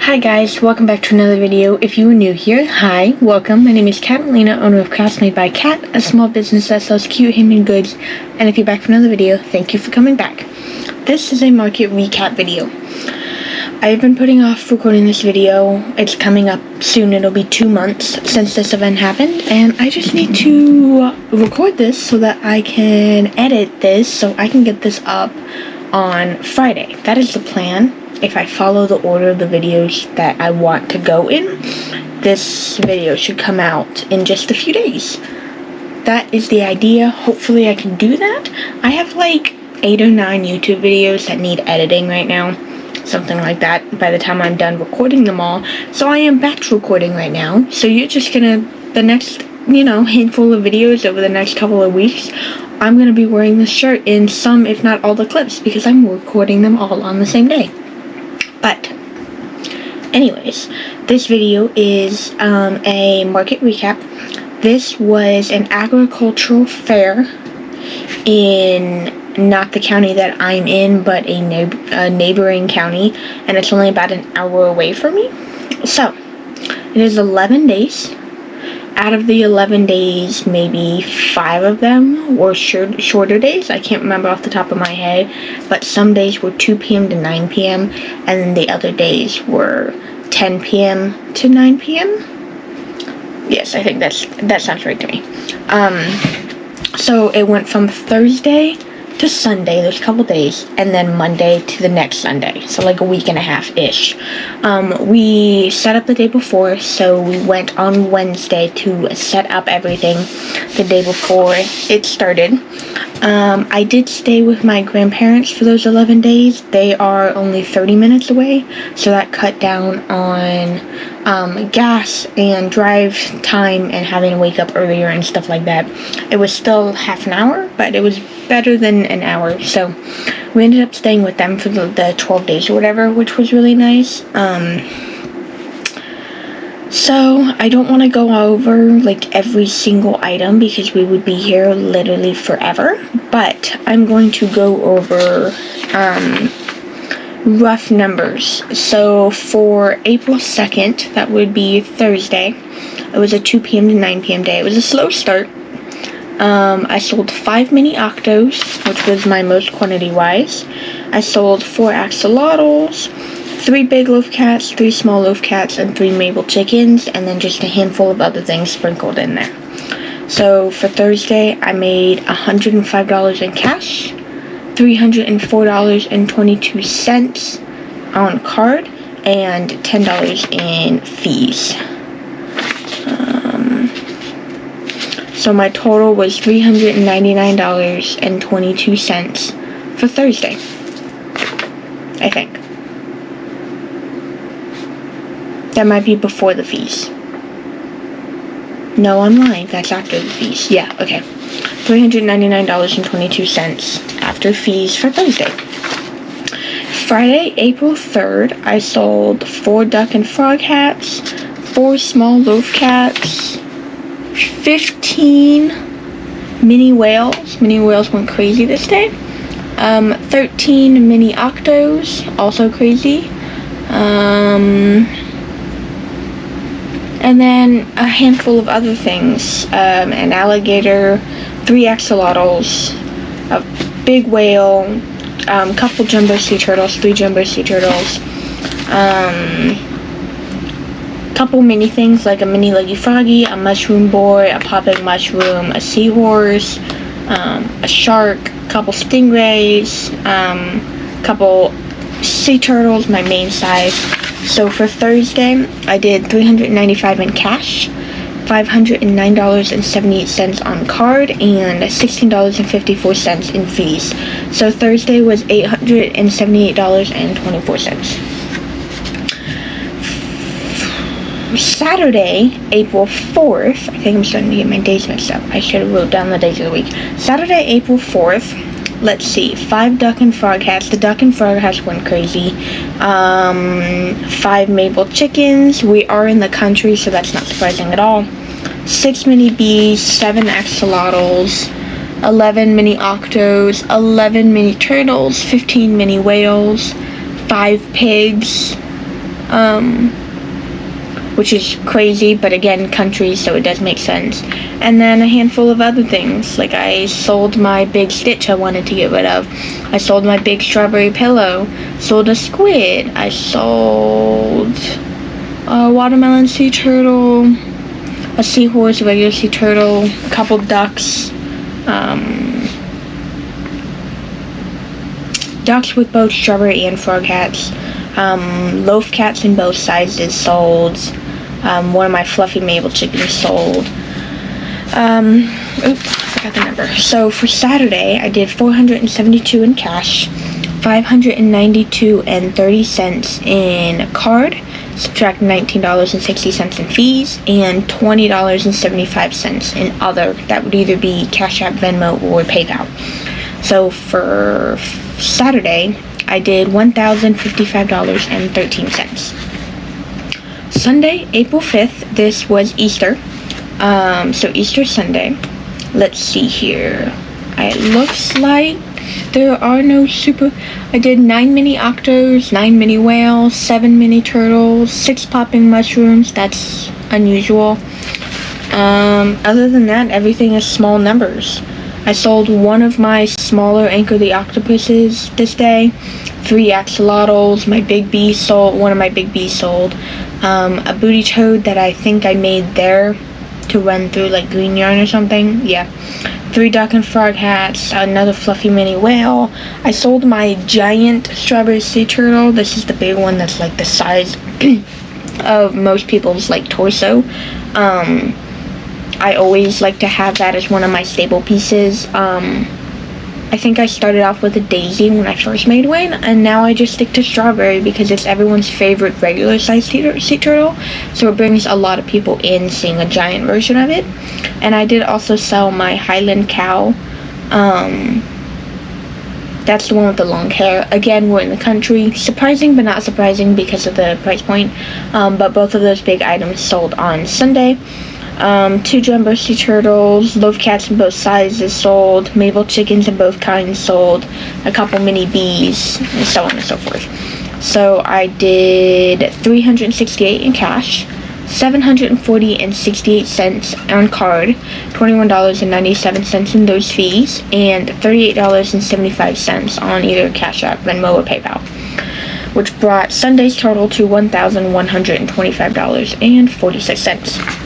Hi guys, welcome back to another video. If you are new here, hi, welcome. My name is Catalina, owner of Krafts made by Kat, a small business that sells cute handmade goods. And if you're back for another video, thank you for coming back. This is a market recap video. I've been putting off recording this video. It's coming up soon. It'll be 2 months since this event happened, and I just need to record this so that I can edit this so I can get this up on Friday. That is the plan. If I follow the order of the videos that I want to go in, this video should come out in just a few days. That is the idea. Hopefully I can do that. I have like 8 or 9 YouTube videos that need editing right now. Something like that by the time I'm done recording them all. So I am batch recording right now. So you're just gonna, the next, handful of videos over the next couple of weeks, I'm gonna be wearing this shirt in some, if not all the clips, because I'm recording them all on the same day. But anyways, this video is a market recap. This was an agricultural fair in not the county that I'm in, but a neighboring county, and it's only about an hour away from me. So it is 11 days. Out of the 11 days, maybe 5 of them were shorter days. I can't remember off the top of my head, but some days were 2 p.m. to 9 p.m. and then the other days were 10 p.m. to 9 p.m. Yes, I think that sounds right to me. So it went from Thursday to Sunday, those couple days, and then Monday to the next Sunday, so like a week and a half-ish. We set up the day before, so we went on Wednesday to set up everything the day before it started. I did stay with my grandparents for those 11 days. They are only 30 minutes away, so that cut down on gas and drive time and having to wake up earlier and stuff like that. It was still half an hour, but it was better than an hour, so we ended up staying with them for the 12 days or whatever, which was really nice. So I don't want to go over like every single item because we would be here literally forever, but I'm going to go over rough numbers. So for April 2nd, that would be Thursday, it was a 2 p.m. to 9 p.m. day. It was a slow start. I sold 5 mini octos, which was my most quantity-wise. I sold 4 axolotls, 3 big loaf cats, 3 small loaf cats, and 3 maple chickens, and then just a handful of other things sprinkled in there. So for Thursday, I made $105 in cash, $304.22 on card, and $10 in fees. So my total was $399.22 for Thursday, I think. That might be before the fees. No, I'm lying. That's after the fees. Yeah, okay. $399.22 after fees for Thursday. Friday, April 3rd, I sold 4 duck and frog hats, 4 small loaf cats, 15 mini whales. Mini whales went crazy this day. 13 mini octos, also crazy. And then a handful of other things. An alligator, 3 axolotls, a big whale, couple jumbo sea turtles, 3 jumbo sea turtles, couple mini things like a mini leggy froggy, a mushroom boy, a popping mushroom, a seahorse, a shark, couple stingrays, couple sea turtles, my main size. So for Thursday, I did $395 in cash, $509.78 on card, and $16.54 in fees. So Thursday was $878.24. Saturday, April 4th, I think I'm starting to get my days mixed up. I should have wrote down the days of the week. Saturday, April 4th, let's see, 5 duck and frog hats. The duck and frog hats went crazy. 5 maple chickens. We are in the country, so that's not surprising at all. 6 mini bees, 7 axolotls, 11 mini octos, 11 mini turtles, 15 mini whales, 5 pigs, which is crazy, but again, country, so it does make sense. And then a handful of other things, like I sold my big stitch I wanted to get rid of. I sold my big strawberry pillow, sold a squid, I sold a watermelon sea turtle, a seahorse, a regular sea turtle, a couple ducks, ducks with both strawberry and frog hats, loaf cats in both sizes sold, one of my fluffy Mabel chickens sold. Oops, I forgot the number. So for Saturday, I did $472 in cash, $592.30 in card, subtract $19.60 in fees, and $20.75 in other. That would either be Cash App, Venmo, or PayPal. So for Saturday, I did $1,055.13. Sunday, April 5th, this was Easter. So Easter Sunday. Let's see here. It looks like there are no I did 9 mini octos, 9 mini whales, 7 mini turtles, 6 popping mushrooms. That's unusual. Other than that, everything is small numbers. I sold one of my smaller Anchor the Octopuses this day, 3 axolotls, my big bee sold, one of my big bees sold, a booty toad that I think I made there to run through like green yarn or something, yeah, 3 duck and frog hats, another fluffy mini whale. I sold my giant strawberry sea turtle. This is the big one that's like the size of most people's like torso. I always like to have that as one of my staple pieces. I think I started off with a daisy when I first made one, and now I just stick to strawberry because it's everyone's favorite regular size sea turtle, so it brings a lot of people in seeing a giant version of it. And I did also sell my Highland cow. That's the one with the long hair. Again, we're in the country. Surprising but not surprising because of the price point. But both of those big items sold on Sunday. 2 jumbo sea turtles, loaf cats in both sizes sold, Mabel chickens in both kinds sold, a couple mini bees, and so on and so forth. So I did $368 in cash, $740.68 on card, $21.97 in those fees, and $38.75 on either Cash App, Venmo, or PayPal, which brought Sunday's total to $1,125.46.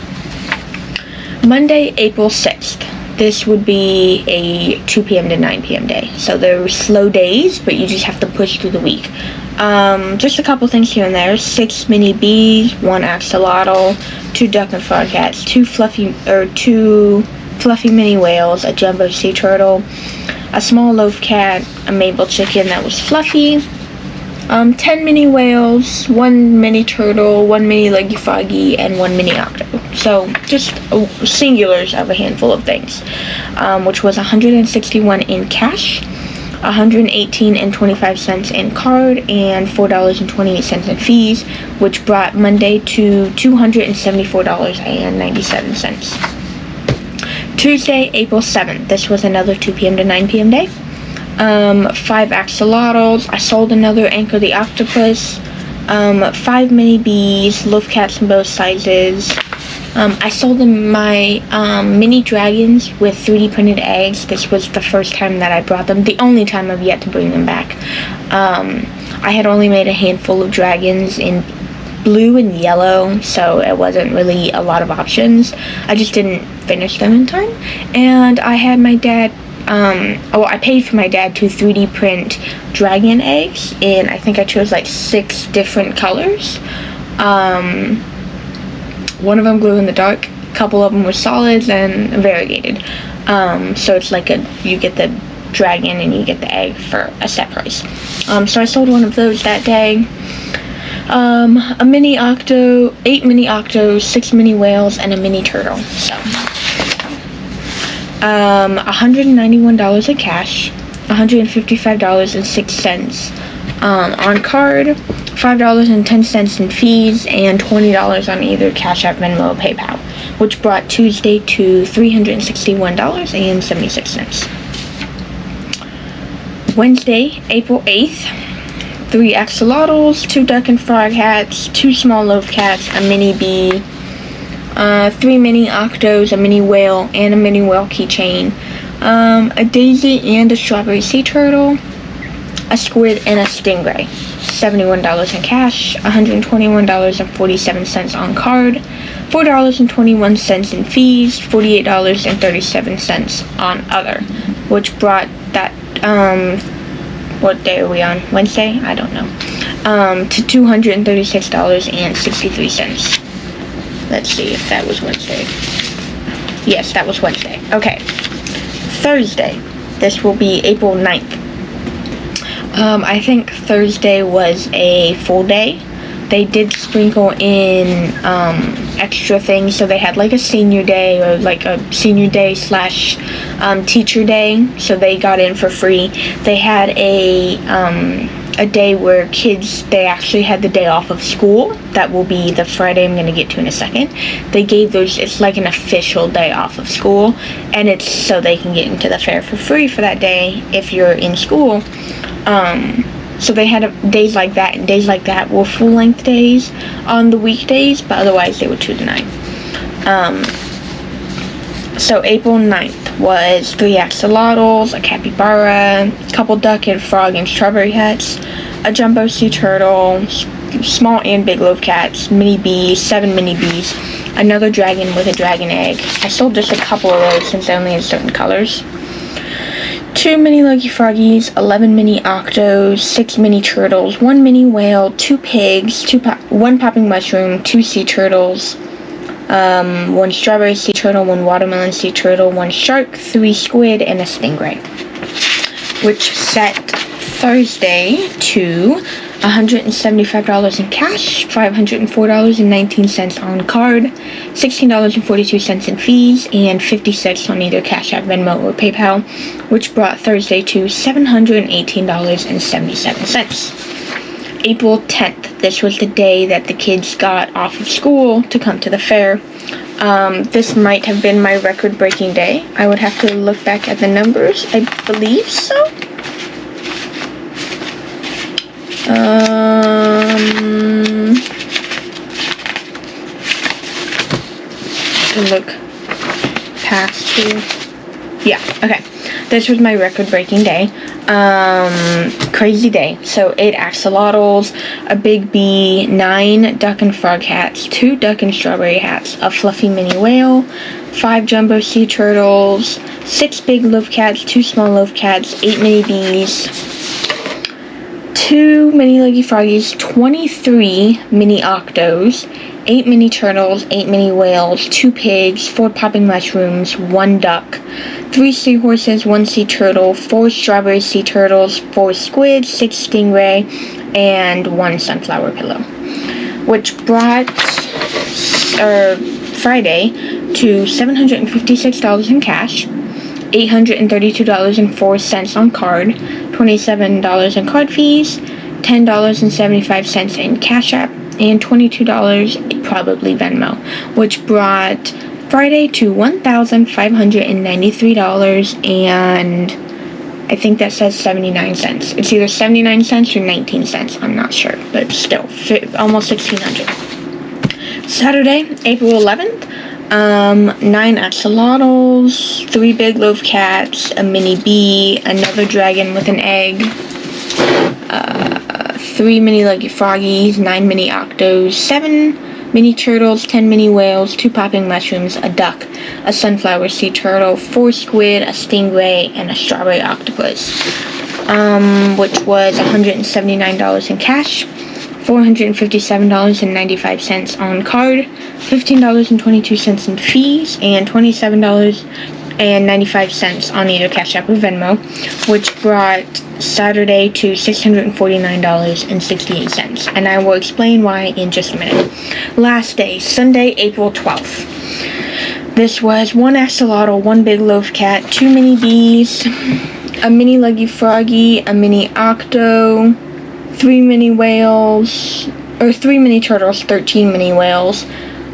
Monday, April 6th. This would be a 2 p.m. to 9 p.m. day. So they're slow days, but you just have to push through the week. Just a couple things here and there. 6 mini bees, 1 axolotl, 2 duck and frog cats, 2 fluffy mini whales, a jumbo sea turtle, a small loaf cat, a Mabel chicken that was fluffy, 10 mini whales, 1 mini turtle, 1 mini leggy froggy, and 1 mini octo. So just singulars of a handful of things, which was $161 in cash, $118.25 in card, and $4.28 in fees, which brought Monday to $274.97. Tuesday, April 7th. This was another 2 p.m. to 9 p.m. day. 5 axolotls. I sold another Anchor the Octopus, 5 mini bees, loaf cats in both sizes. I sold them my mini dragons with 3D printed eggs. This was the first time that I brought them, the only time I've yet to bring them back. I had only made a handful of dragons in blue and yellow, so it wasn't really a lot of options. I just didn't finish them in time, and I had my dad I paid for my dad to 3D print dragon eggs, and I think I chose like 6 different colors. One of them glue in the dark, a couple of them were solids, and variegated. So it's like you get the dragon and you get the egg for a set price. So I sold one of those that day. A mini octo, 8 mini octos, 6 mini whales, and a mini turtle. So $191 in cash, $155.06 on card, $5.10 in fees, and $20 on either Cash App, Venmo, or PayPal, which brought Tuesday to $361.76. Wednesday, April 8th. 3 axolotls, 2 duck and frog hats, 2 small loaf cats, a mini bee, 3 mini octos, a mini whale, and a mini whale keychain, a daisy and a strawberry sea turtle, a squid, and a stingray. $71 in cash, $121.47 on card, $4.21 in fees, $48.37 on other, which brought that, what day are we on? Wednesday? I don't know. To $236.63. Let's see if that was Wednesday. Yes, that was Wednesday. Okay. Thursday. This will be April 9th. I think Thursday was a full day. They did sprinkle in extra things, so they had like a senior day, or like a senior day slash teacher day, so they got in for free. They had a day where kids, they actually had the day off of school. That will be the Friday I'm going to get to in a second. They gave those, it's like an official day off of school, and it's so they can get into the fair for free for that day if you're in school. So they had days like that, and days like that were full-length days on the weekdays, but otherwise they were 2 to 9. So April 9th was 3 axolotls, a capybara, a couple duck and frog and strawberry hats, a jumbo sea turtle, small and big loaf cats, mini bees, 7 mini bees, another dragon with a dragon egg. I sold just a couple of those since they only had certain colors. 2 mini Lucky Froggies, 11 mini octos, 6 mini turtles, 1 mini whale, 2 pigs, 1 popping mushroom, 2 sea turtles, 1 strawberry sea turtle, 1 watermelon sea turtle, 1 shark, 3 squid, and a stingray. Which set Thursday to $175 in cash, $504.19 on card, $16.42 in fees, and 56 on either Cash App, Venmo, or PayPal, which brought Thursday to $718.77. April 10th, this was the day that the kids got off of school to come to the fair. This might have been my record-breaking day. I would have to look back at the numbers. I believe so. Look past here. Yeah, okay. This was my record-breaking day. Crazy day. So 8 axolotls, a big bee, 9 duck and frog hats, 2 duck and strawberry hats, a fluffy mini whale, 5 jumbo sea turtles, 6 big loaf cats, 2 small loaf cats, 8 mini bees, 2 mini Lucky Froggies, 23 mini octos, 8 mini turtles, 8 mini whales, 2 pigs, 4 popping mushrooms, 1 duck, 3 seahorses, 1 sea turtle, 4 strawberry sea turtles, 4 squid, 6 stingray, and 1 sunflower pillow, which brought Friday to $756 in cash, $832.04 on card, $27 in card fees, $10.75 in Cash App, and $22 probably Venmo, which brought Friday to $1,593, and I think that says 79 cents. It's either 79 cents or 19 cents. I'm not sure, but still, almost $1,600. Saturday, April 11th. 9 axolotls, 3 big loaf cats, a mini bee, another dragon with an egg, 3 mini Lucky Froggies, 9 mini octos, 7 mini turtles, 10 mini whales, 2 popping mushrooms, a duck, a sunflower sea turtle, 4 squid, a stingray, and a strawberry octopus, which was $179 in cash, $457.95 on card, $15.22 in fees, and $27.95 on either Cash App or Venmo, which brought Saturday to $649.68, and I will explain why in just a minute. Last day, Sunday, April 12th. This was 1 axolotl, 1 big loaf cat, 2 mini bees, a mini Lucky Froggy, a mini octo, 3 mini whales, or 3 mini turtles, 13 mini whales,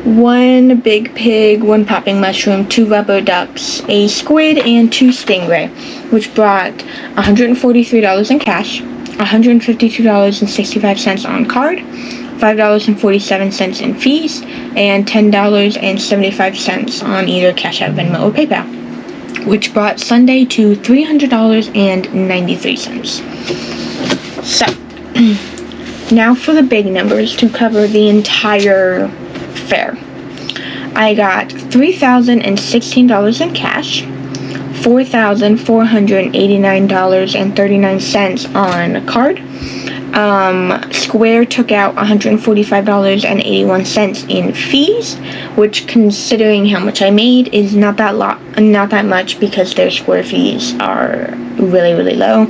1 big pig, 1 popping mushroom, 2 rubber ducks, a squid, and 2 stingray, which brought $143 in cash, $152.65 on card, $5.47 in fees, and $10.75 on either Cash App, Venmo, or PayPal, which brought Sunday to $300.93. So, now for the big numbers to cover the entire fair. I got $3,016 in cash, $4,489.39 on card. Square took out $145.81 in fees, which, considering how much I made, is not that much, because their Square fees are really, really low.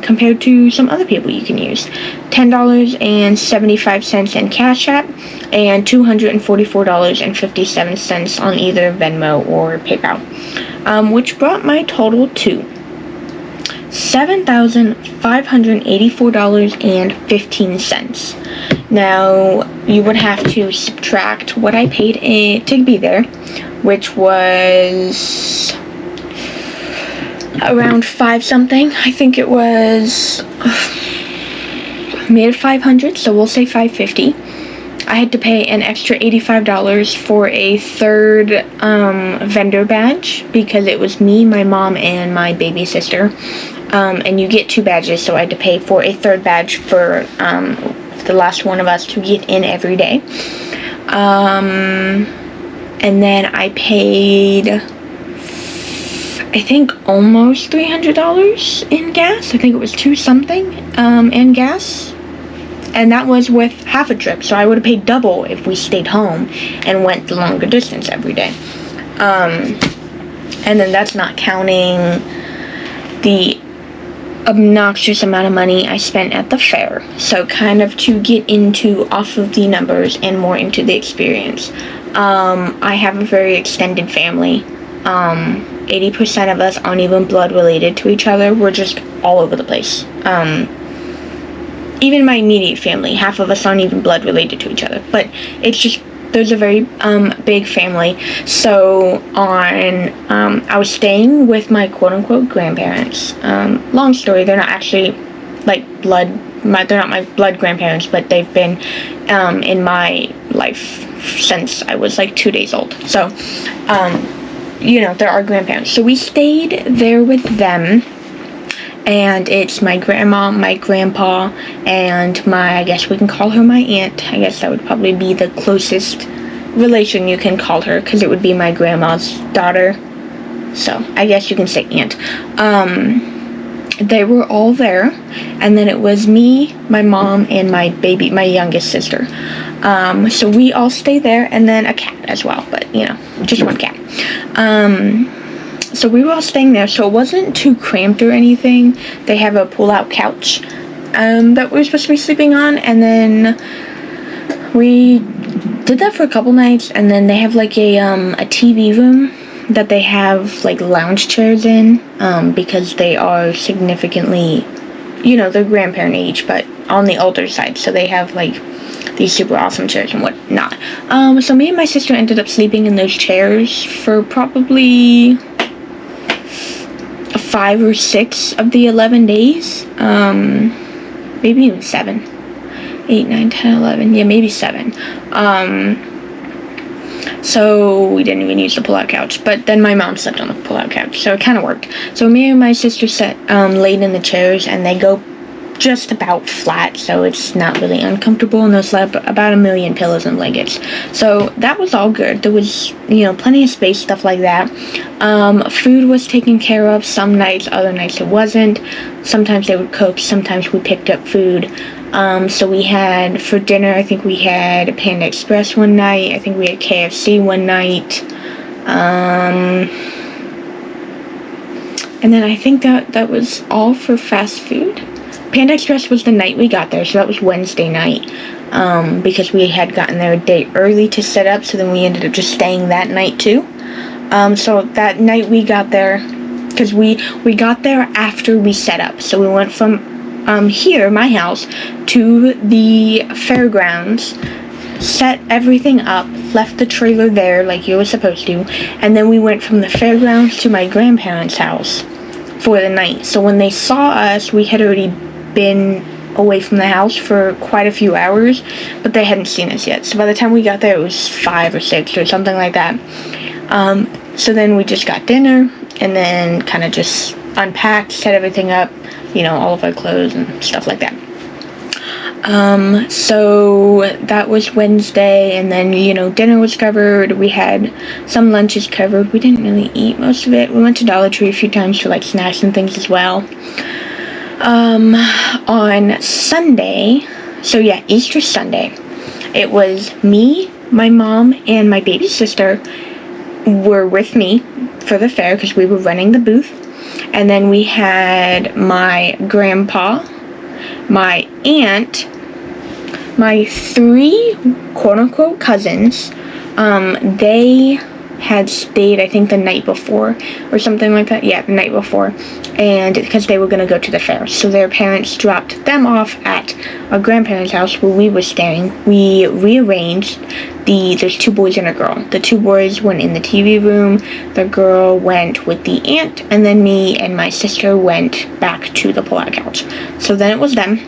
Compared to some other people you can use. $10.75 in Cash App, and $244.57 on either Venmo or PayPal, which brought my total to $7,584.15. Now, you would have to subtract what I paid to be there, which was around 5 something. I think it was made of 500, so we'll say 550. I had to pay an extra $85 for a third vendor badge, because it was me, my mom, and my baby sister. And you get 2 badges, so I had to pay for a third badge for the last one of us to get in every day. And then I paid, I think, almost $300 in gas. I think it was 2 something in gas. And that was with half a trip, so I would have paid double if we stayed home and went the longer distance every day. And then that's not counting the obnoxious amount of money I spent at the fair. So kind of to get into off of the numbers and more into the experience. I have a very extended family. 80% of us aren't even blood related to each other. We're just all over the place. Even my immediate family, half of us aren't even blood related to each other. But it's just, there's a very big family. So I was staying with my quote-unquote grandparents. Long story, they're not actually like they're not my blood grandparents, but they've been in my life since I was like 2 days old. So, they're our grandparents. So we stayed there with them. And it's my grandma, my grandpa, and I guess we can call her my aunt. I guess that would probably be the closest relation you can call her, because it would be my grandma's daughter. So, I guess you can say aunt. They were all there, and then it was me, my mom, and my youngest sister. So we all stayed there, and then a cat as well, but, just one cat. So we were all staying there, so it wasn't too cramped or anything. They have a pull-out couch that we were supposed to be sleeping on, and then we did that for a couple nights, and then they have like a TV room that they have like lounge chairs in, because they are significantly, they're grandparent age, but on the older side, so they have like these super awesome chairs and whatnot. So me and my sister ended up sleeping in those chairs for probably 5 or 6 of the 11 days, maybe even 7, 8, 9, 10, 11, yeah, maybe 7, so we didn't even use the pull-out couch, but then my mom slept on the pull-out couch, so it kind of worked. So me and my sister laid in the chairs, and they go just about flat, so it's not really uncomfortable, and they'll slept about 1 million pillows and blankets. So that was all good. There was, plenty of space, stuff like that. Food was taken care of some nights, other nights it wasn't. Sometimes they would cook, sometimes we picked up food. So we had, for dinner, I think we had Panda Express one night, I think we had KFC one night. And then I think that was all for fast food. Panda Express was the night we got there, so that was Wednesday night, because we had gotten there a day early to set up, so then we ended up just staying that night too. So that night we got there, because we got there after we set up, so we went from here, my house, to the fairgrounds, set everything up, left the trailer there like you were supposed to, and then we went from the fairgrounds to my grandparents' house for the night. So when they saw us, we had already been away from the house for quite a few hours, but they hadn't seen us yet. So by the time we got there, it was 5 or 6 or something like that. So then we just got dinner, and then kind of just unpacked, set everything up, all of our clothes and stuff like that. So that was Wednesday, and then, dinner was covered. We had some lunches covered. We didn't really eat most of it. We went to Dollar Tree a few times for, snacks and things as well. On Sunday, so yeah, Easter Sunday, it was me, my mom, and my baby sister were with me for the fair because we were running the booth. And then we had my grandpa, my aunt, my 3 quote-unquote cousins. They had stayed, I think, the night before or something like that. Yeah, the night before, and because they were going to go to the fair, so their parents dropped them off at our grandparents' house where we were staying. We rearranged there's 2 boys and a girl. The 2 boys went in the TV room, the girl went with the aunt, and then me and my sister went back to the pull-out couch. So then it was them,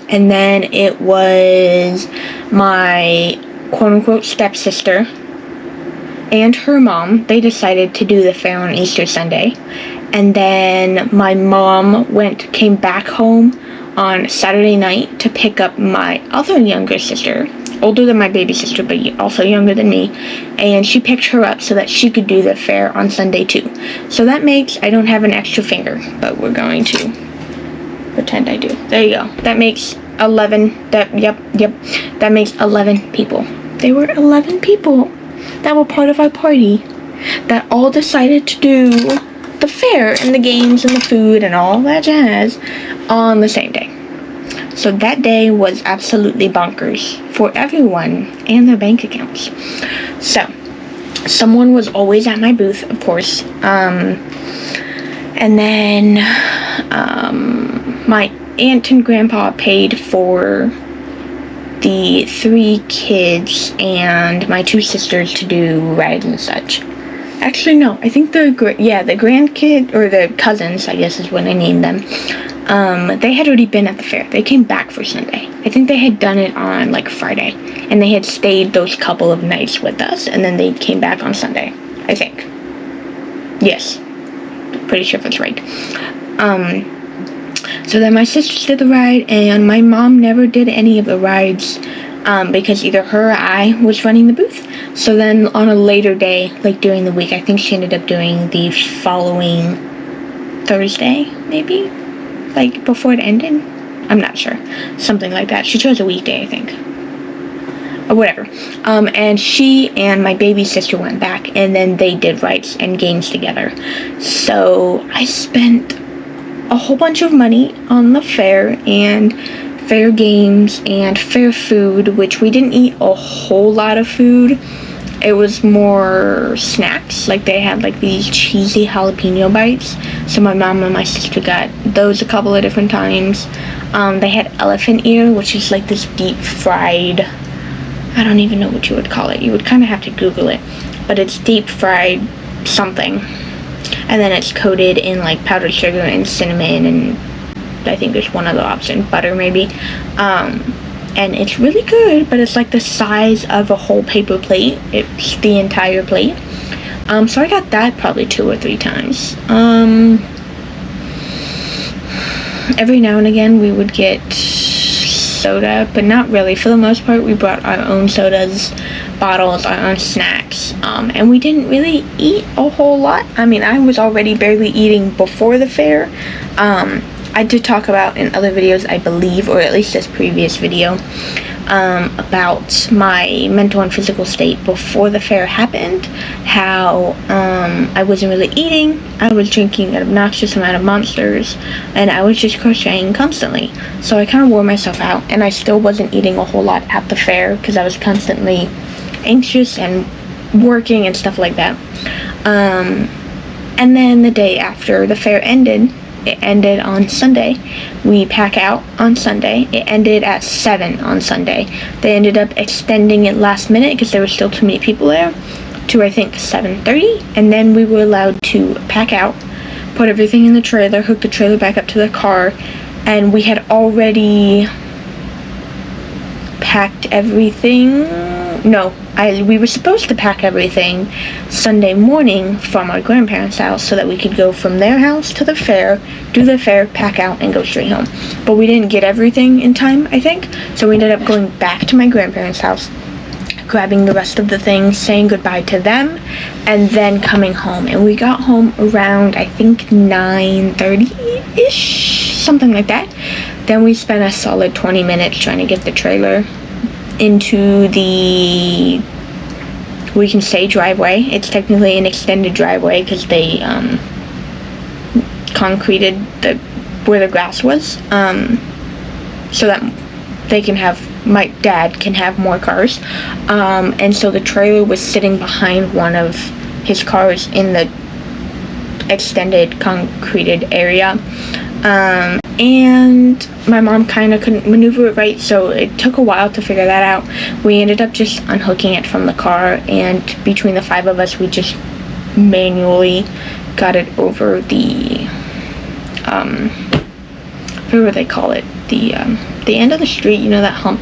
and then it was my quote-unquote stepsister and her mom. They decided to do the fair on Easter Sunday. And then my mom came back home on Saturday night to pick up my other younger sister, older than my baby sister, but also younger than me. And she picked her up so that she could do the fair on Sunday too. So that makes, I don't have an extra finger, but we're going to pretend I do. There you go. That makes 11, that makes 11 people. There were 11 people that were part of our party that all decided to do the fair and the games and the food and all that jazz on the same day. So that day was absolutely bonkers for everyone and their bank accounts. So someone was always at my booth, of course, and then my aunt and grandpa paid for the 3 kids and my 2 sisters to do rides and such. Actually, no, I think the grandkid, or the cousins, I guess is what I named them, they had already been at the fair. They came back for Sunday. I think they had done it on, Friday, and they had stayed those couple of nights with us, and then they came back on Sunday, I think. Yes, pretty sure that's right. So then my sisters did the ride, and my mom never did any of the rides because either her or I was running the booth. So then on a later day, during the week, I think she ended up doing the following Thursday, maybe? Before it ended? I'm not sure. Something like that. She chose a weekday, I think. Or whatever. And she and my baby sister went back, and then they did rides and games together. So I spent a whole bunch of money on the fair and fair games and fair food, which we didn't eat a whole lot of food. It was more snacks. They had these cheesy jalapeno bites. So my mom and my sister got those a couple of different times. They had elephant ear, which is this deep fried, I don't even know what you would call it. You would kind of have to Google it. But it's deep fried something. And then it's coated in powdered sugar and cinnamon, and I think there's one other option, butter maybe. And it's really good, but it's the size of a whole paper plate. It's the entire plate. So I got that probably 2 or 3 times. Every now and again we would get soda, but not really. For the most part, we brought our own sodas, bottles, our own snacks, and we didn't really eat a whole lot. I mean, I was already barely eating before the fair. I did talk about in other videos, I believe, or at least this previous video, about my mental and physical state before the fair happened, how I wasn't really eating, I was drinking an obnoxious amount of Monsters, and I was just crocheting constantly. So I kind of wore myself out, and I still wasn't eating a whole lot at the fair because I was constantly anxious and working and stuff like that. And then the day after the fair ended, it ended on Sunday. We pack out on Sunday. It ended at 7 on Sunday. They ended up extending it last minute because there were still too many people there to, I think, 7:30. And then we were allowed to pack out, put everything in the trailer, hook the trailer back up to the car, and we had already packed everything. No, we were supposed to pack everything Sunday morning from our grandparents' house so that we could go from their house to the fair, do the fair, pack out, and go straight home. But we didn't get everything in time, I think, so we ended up going back to my grandparents' house, grabbing the rest of the things, saying goodbye to them, and then coming home. And we got home around, I think, 9:30-ish, something like that. Then we spent a solid 20 minutes trying to get the trailer into the, we can say, driveway. It's technically an extended driveway because they concreted where the grass was, so that they can have, my dad can have more cars, and so the trailer was sitting behind one of his cars in the extended concreted area, and my mom kind of couldn't maneuver it right, so it took a while to figure that out. We ended up just unhooking it from the car, and between the 5 of us, we just manually got it over the, whatever they call it, the end of the street, you know, that hump,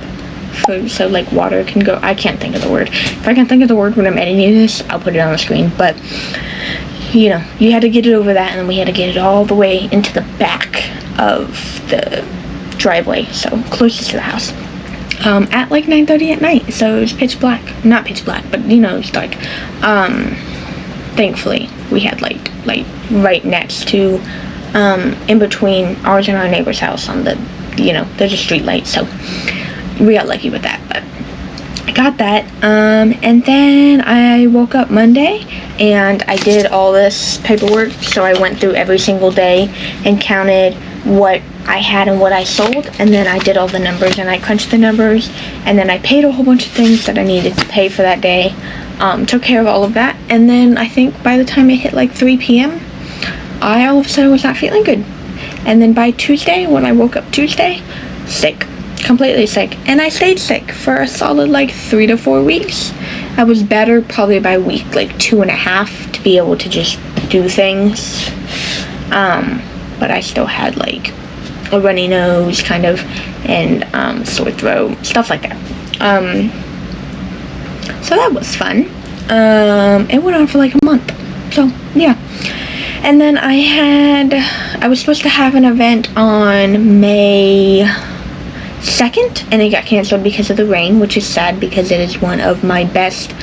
so like water can go. I can't think of the word. If I can think of the word when I'm editing this, I'll put it on the screen. But you know, you had to get it over that, and then we had to get it all the way into the back of the driveway, so closest to the house, at like 9:30 at night. So it was pitch black, not pitch black, but you know, it's dark. Thankfully we had light right next to, in between ours and our neighbor's house, on the, you know, there's a street light, so we got lucky with that. But I got that, and then I woke up Monday and I did all this paperwork. So I went through every single day and counted what I had and what I sold, and then I did all the numbers and I crunched the numbers, and then I paid a whole bunch of things that I needed to pay for that day, took care of all of that, and then I think by the time it hit like 3 p.m. I all of a sudden was not feeling good. And then by Tuesday, when I woke up Tuesday, sick. Completely sick. And I stayed sick for a solid like 3 to 4 weeks. I was better probably by week like 2.5 to be able to just do things. But I still had like a runny nose kind of, and sore throat, stuff like that. So that was fun. It went on for like a month. So yeah. And then I was supposed to have an event on May 2nd, and it got canceled because of the rain, which is sad because it is one of my best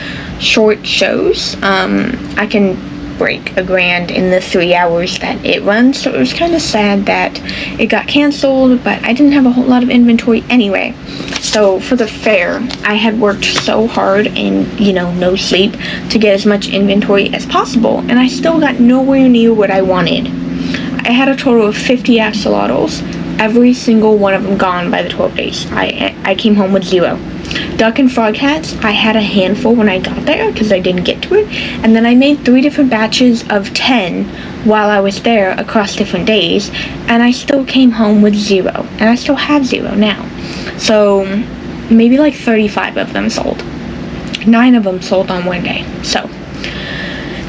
short shows. I can break $1,000 in the 3 hours that it runs, so it was kind of sad that it got canceled, but I didn't have a whole lot of inventory anyway. So for the fair, I had worked so hard and, you know, no sleep to get as much inventory as possible, and I still got nowhere near what I wanted. I had a total of 50 axolotls, every single one of them gone by the 12 days. I came home with 0. Duck and frog hats, I had a handful when I got there because I didn't get to it, and then I made 3 different batches of 10 while I was there across different days, and I still came home with 0, and I still have 0 now. So maybe like 35 of them sold. 9 of them sold on one day, so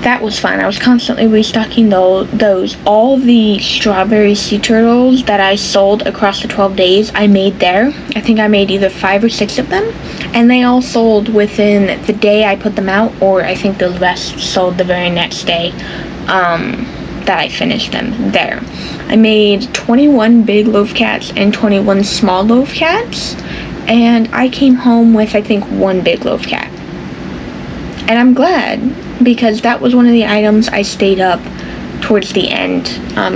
that was fun. I was constantly restocking those. All the strawberry sea turtles that I sold across the 12 days, I made there. I think I made either 5 or 6 of them, and they all sold within the day I put them out, or I think the rest sold the very next day that I finished them there. I made 21 big loaf cats and 21 small loaf cats, and I came home with, I think, 1 big loaf cat. And I'm glad, because that was one of the items I stayed up towards the end,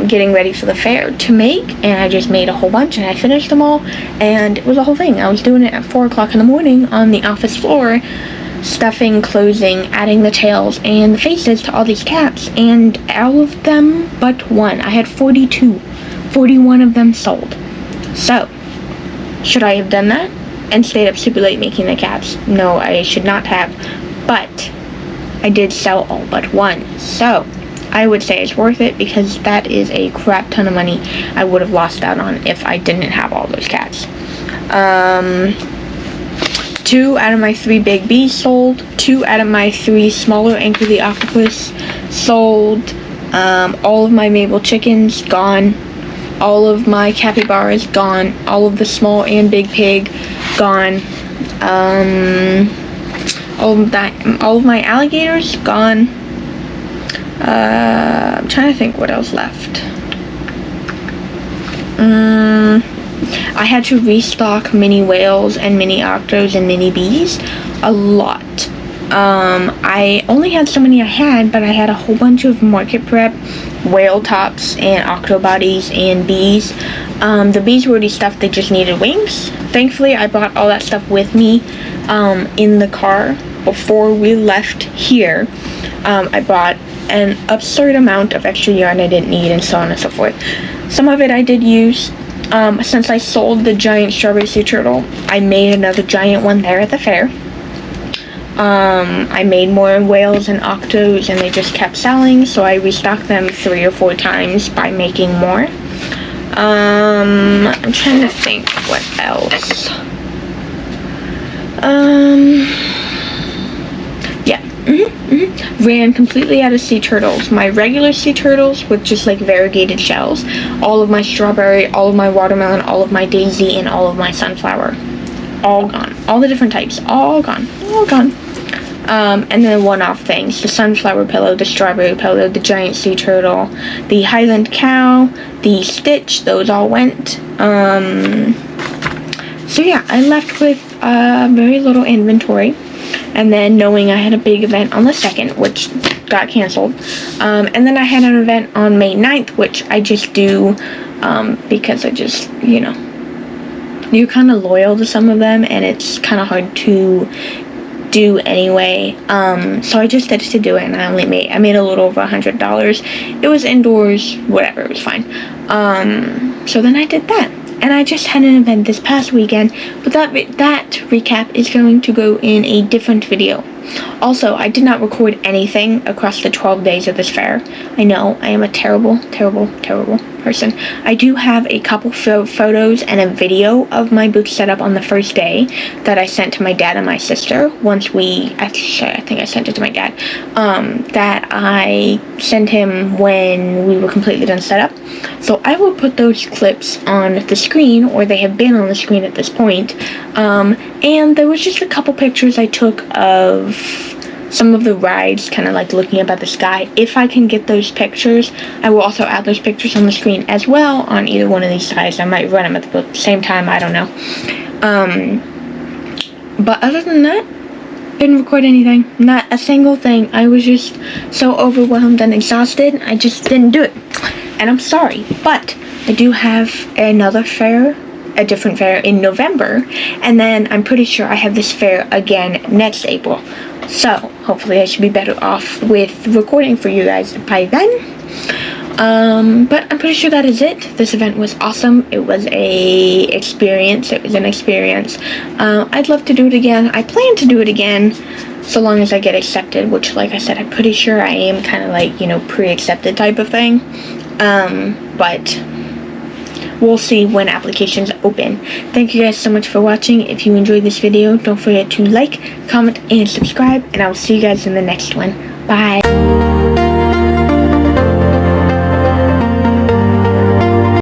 getting ready for the fair to make, and I just made a whole bunch, and I finished them all, and it was a whole thing. I was doing it at 4 o'clock in the morning on the office floor, stuffing, closing, adding the tails and the faces to all these cats, and all of them but 1. I had 41 of them sold. So, should I have done that and stayed up super late making the cats? No, I should not have, but I did sell all but 1, so I would say it's worth it, because that is a crap ton of money I would have lost out on if I didn't have all those cats. 2 out of my 3 big bees sold. 2 out of my 3 smaller Anchor the Octopus sold. All of my Mabel chickens gone. All of my capybaras gone. All of the small and big pig gone. All of my alligators gone. I'm trying to think what else left. I had to restock mini whales and mini octos and mini bees a lot. I only had so many I had, but I had a whole bunch of market prep whale tops and octo bodies and bees. The bees were already stuffed, they just needed wings. Thankfully, I brought all that stuff with me in the car before we left here. I bought an absurd amount of extra yarn I didn't need and so on and so forth. Some of it I did use. Since I sold the giant strawberry sea turtle, I made another giant one there at the fair. I made more whales and octos and they just kept selling, so I restocked them 3 or 4 times by making more. I'm trying to think what else. Ran completely out of sea turtles. My regular sea turtles with just like variegated shells. All of my strawberry, all of my watermelon, all of my daisy, and all of my sunflower. All gone. All the different types. All gone. All gone. And then one-off things. The sunflower pillow, the strawberry pillow, the giant sea turtle, the Highland cow, the Stitch. Those all went. So yeah, I left with very little inventory. And then knowing I had a big event on the 2nd, which got canceled. And then I had an event on May 9th, which I just do because I just, you know, you're kind of loyal to some of them and it's kind of hard to do anyway. So I just did it to do it, and I made a little over $100. It was indoors, whatever, it was fine. So then I did that. And I just had an event this past weekend, but that recap is going to go in a different video. Also, I did not record anything across the 12 days of this fair. I know, I am a terrible, terrible, terrible person. I do have a couple photos and a video of my booth set up on the first day that I sent to my dad and my sister once I think I sent it to my dad, that I sent him when we were completely done set up. So I will put those clips on the screen, or they have been on the screen at this point. And there was just a couple pictures I took of some of the rides, kind of like looking up at the sky. If I can get those pictures, I will also add those pictures on the screen as well on either one of these sides. I might run them at the same time, I don't know. But other than that, didn't record anything. Not a single thing. I was just so overwhelmed and exhausted, I just didn't do it. And I'm sorry, but I do have another fair, a different fair in November, and then I'm pretty sure I have this fair again next April. So hopefully I should be better off with recording for you guys by then. But I'm pretty sure that is it. This event was awesome. It was an experience. I'd love to do it again. I plan to do it again so long as I get accepted, which, like I said, I'm pretty sure I am kind of like, you know, pre-accepted type of thing. But we'll see when applications open. Thank you guys so much for watching. If you enjoyed this video, don't forget to like, comment, and subscribe, and I will see you guys in the next one. Bye.